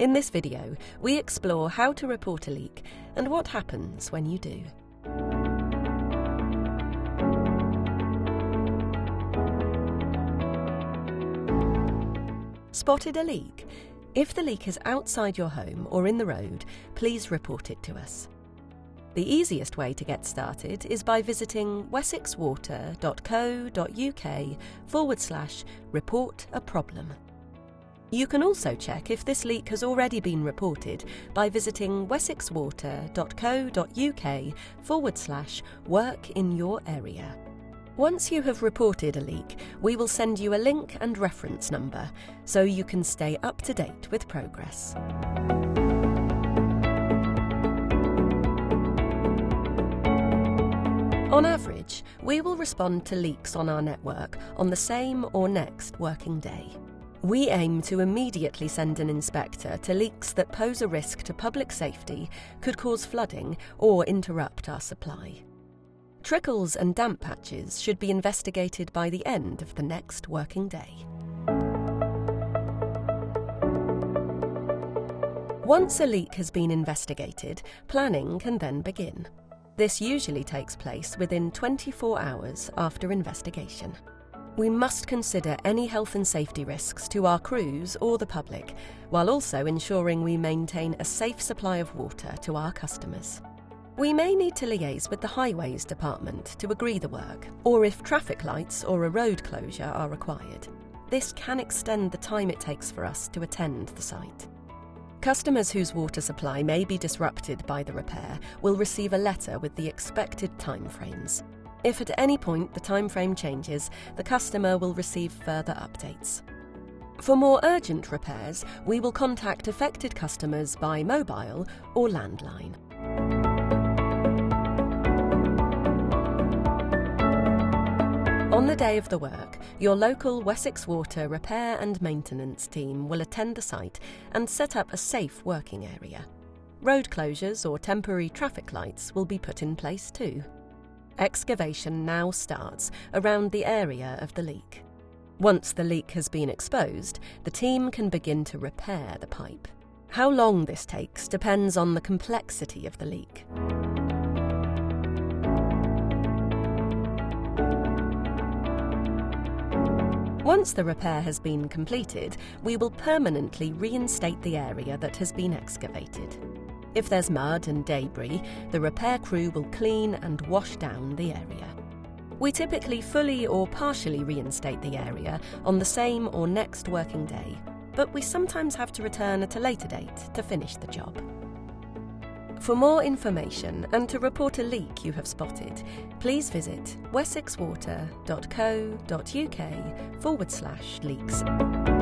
In this video, we explore how to report a leak and what happens when you do. Spotted a leak? If the leak is outside your home or in the road, please report it to us. The easiest way to get started is by visiting wessexwater.co.uk/report a problem. You can also check if this leak has already been reported by visiting wessexwater.co.uk/work in your area. Once you have reported a leak, we will send you a link and reference number so you can stay up to date with progress. On average, we will respond to leaks on our network on the same or next working day. We aim to immediately send an inspector to leaks that pose a risk to public safety, could cause flooding, or interrupt our supply. Trickles and damp patches should be investigated by the end of the next working day. Once a leak has been investigated, planning can then begin. This usually takes place within 24 hours after investigation. We must consider any health and safety risks to our crews or the public, while also ensuring we maintain a safe supply of water to our customers. We may need to liaise with the Highways Department to agree the work, or if traffic lights or a road closure are required. This can extend the time it takes for us to attend the site. Customers whose water supply may be disrupted by the repair will receive a letter with the expected timeframes. If at any point the timeframe changes, the customer will receive further updates. For more urgent repairs, we will contact affected customers by mobile or landline. On the day of the work, your local Wessex Water repair and maintenance team will attend the site and set up a safe working area. Road closures or temporary traffic lights will be put in place too. Excavation now starts around the area of the leak. Once the leak has been exposed, the team can begin to repair the pipe. How long this takes depends on the complexity of the leak. Once the repair has been completed, we will permanently reinstate the area that has been excavated. If there's mud and debris, the repair crew will clean and wash down the area. We typically fully or partially reinstate the area on the same or next working day, but we sometimes have to return at a later date to finish the job. For more information and to report a leak you have spotted, please visit wessexwater.co.uk/leaks.